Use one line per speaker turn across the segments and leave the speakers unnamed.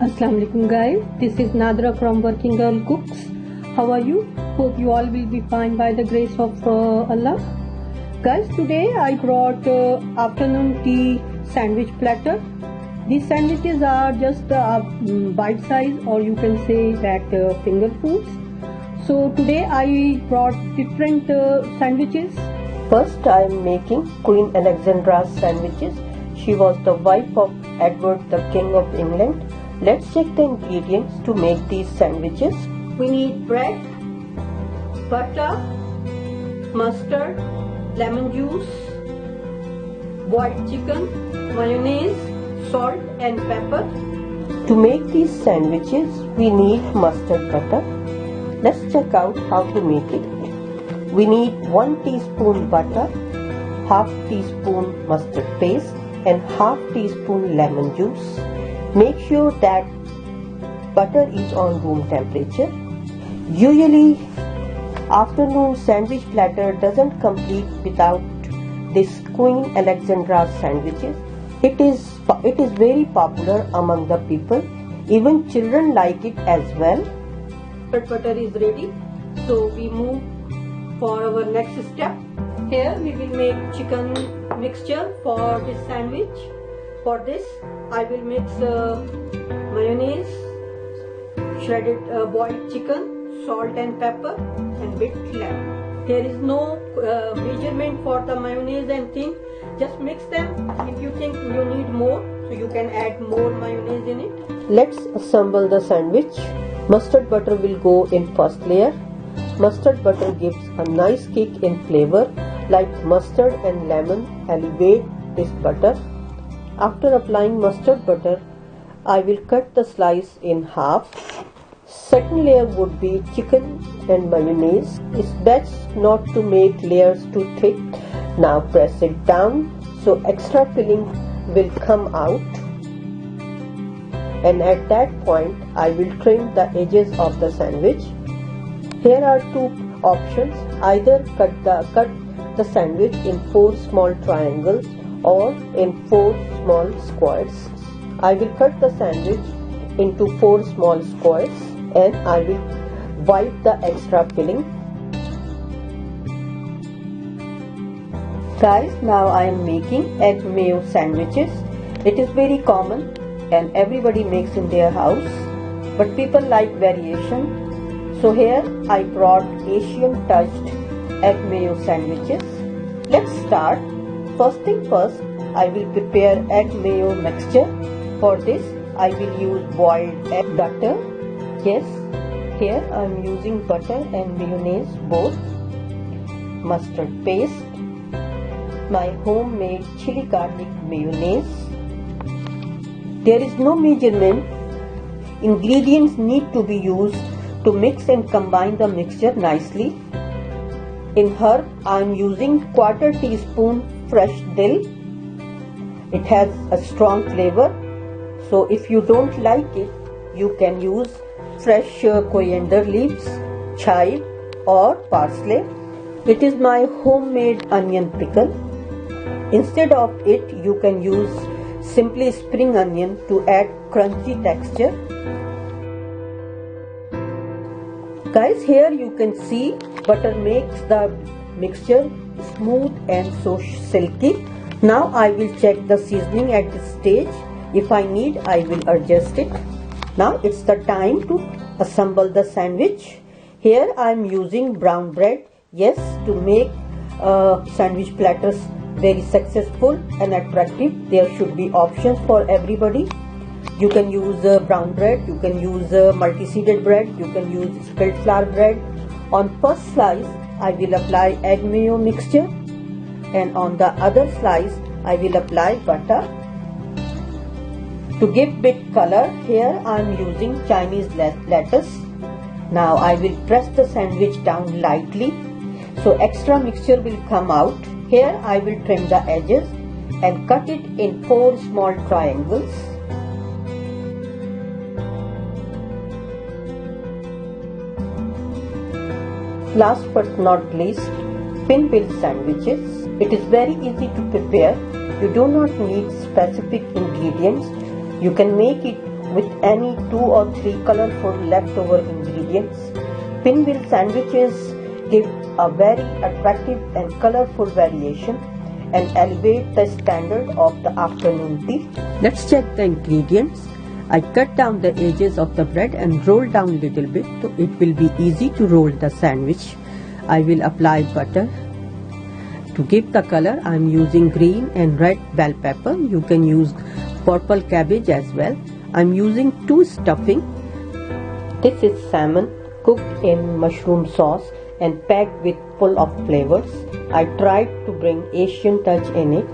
Assalamu alaikum guys, this is Nadra from Working Girl Cooks. How are you? Hope you all will be fine by the grace of Allah. Guys, today I brought afternoon tea sandwich platter. These sandwiches are just bite size, or you can say that finger foods. So today I brought different sandwiches.
First I am making Queen Alexandra's sandwiches. She was the wife of Edward the King of England. Let's check the ingredients to make these sandwiches.
We need bread, butter, mustard, lemon juice, boiled chicken, mayonnaise, salt and pepper.
To make these sandwiches, we need mustard butter. Let's check out how to make it. We need 1 teaspoon butter, half teaspoon mustard paste and half teaspoon lemon juice. Make sure that butter is on room temperature. Usually, afternoon sandwich platter doesn't complete without this Queen Alexandra sandwiches. It is very popular among the people. Even children like it as well.
Butter is ready, so we move for our next step. Here we will make chicken mixture for this sandwich. For this I will mix mayonnaise, shredded boiled chicken, salt and pepper and bit lemon. There is no measurement for the mayonnaise and thing. Just mix them. If you think you need more, so you can add more mayonnaise in it.
Let's assemble the sandwich. Mustard butter will go in first layer. Mustard butter gives a nice kick in flavor, like mustard and lemon elevate this butter. After applying mustard butter, I will cut the slice in half. Second layer would be chicken and mayonnaise. It's best not to make layers too thick. Now press it down so extra filling will come out. And at that point, I will trim the edges of the sandwich. Here are two options. Either cut the sandwich in 4 small triangles or in 4 small squares. I will cut the sandwich into 4 small squares and I will wipe the extra filling. Guys, now I am making egg mayo sandwiches. It is very common and everybody makes in their house, but people like variation. So here I brought Asian touched egg mayo sandwiches. Let's start. First thing first, I will prepare egg mayo mixture. For this, I will use boiled egg butter. Yes, here I am using butter and mayonnaise both. Mustard paste. My homemade chili garlic mayonnaise. There is no measurement. Ingredients need to be used to mix and combine the mixture nicely. In herb, I am using 1/4 teaspoon fresh dill. It has a strong flavor, so if you don't like it, you can use fresh coriander leaves, chive or parsley. It is my homemade onion pickle. Instead of it, you can use simply spring onion to add crunchy texture. Guys, here you can see butter makes the mixture smooth and so silky. Now I will check the seasoning at this stage. If I need, I will adjust it. Now it's the time to assemble the sandwich. Here I am using brown bread. Yes, to make sandwich platters very successful and attractive, there should be options for everybody. You can use brown bread, you can use multi-seeded bread, you can use spelt flour bread. On first slice, I will apply egg mayo mixture, and on the other slice, I will apply butter. To give bit color, here I am using Chinese lettuce. Now I will press the sandwich down lightly, so extra mixture will come out. Here I will trim the edges and cut it in 4 small triangles. Last but not least, pinwheel sandwiches. It is very easy to prepare. You do not need specific ingredients. You can make it with any 2 or 3 colorful leftover ingredients. Pinwheel sandwiches give a very attractive and colorful variation and elevate the standard of the afternoon tea. Let's check the ingredients. I cut down the edges of the bread and roll down little bit so it will be easy to roll the sandwich. I will apply butter. To give the color, I am using green and red bell pepper. You can use purple cabbage as well. I am using 2 stuffing. This is salmon cooked in mushroom sauce and packed with full of flavors. I tried to bring Asian touch in it.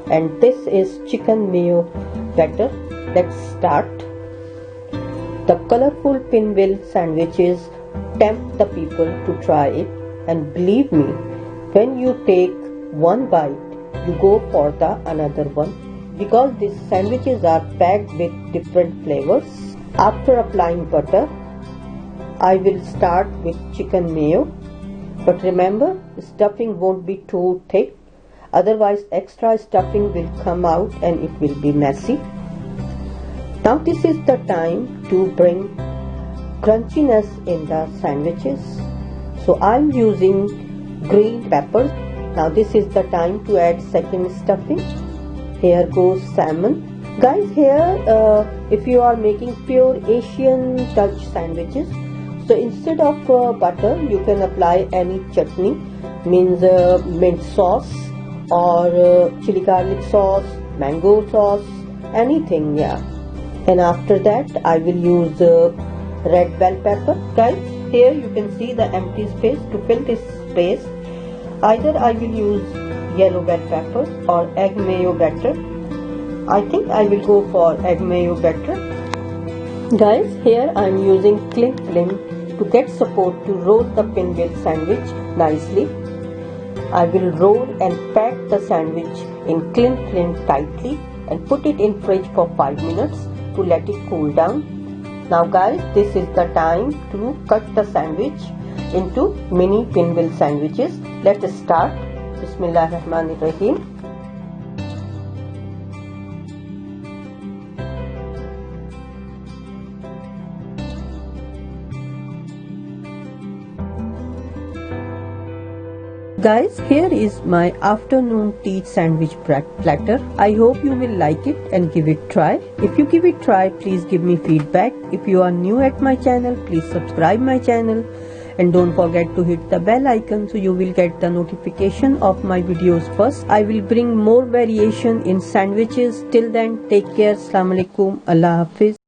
And this is chicken mayo batter. Let's start. The colorful pinwheel sandwiches tempt the people to try it, and believe me, when you take one bite, you go for the another one because these sandwiches are packed with different flavors. After applying butter, I will start with chicken mayo, but remember, stuffing won't be too thick, otherwise extra stuffing will come out and it will be messy. Now this is the time to bring crunchiness in the sandwiches. So I'm using green peppers. Now this is the time to add second stuffing. Here goes salmon. Guys, here if you are making pure Asian touch sandwiches, so instead of butter you can apply any chutney, means mint sauce or chili garlic sauce, mango sauce, anything, yeah. And after that I will use red bell pepper. Guys, here you can see the empty space. To fill this space, either I will use yellow bell pepper or egg mayo batter. I think I will go for egg mayo batter. Guys, here I am using cling film to get support to roll the pinwheel sandwich nicely. I will roll and pack the sandwich in cling film tightly and put it in fridge for 5 minutes to let it cool down. Now guys, this is the time to cut the sandwich into mini pinwheel sandwiches. Let us start. Bismillahirrahmanirrahim. Guys, here is my afternoon tea sandwich platter. I hope you will like it and give it a try. If you give it a try, please give me feedback. If you are new at my channel, please subscribe my channel and don't forget to hit the bell icon so you will get the notification of my videos first. I will bring more variation in sandwiches. Till then, take care. Assalamu alaikum. Allah Hafiz.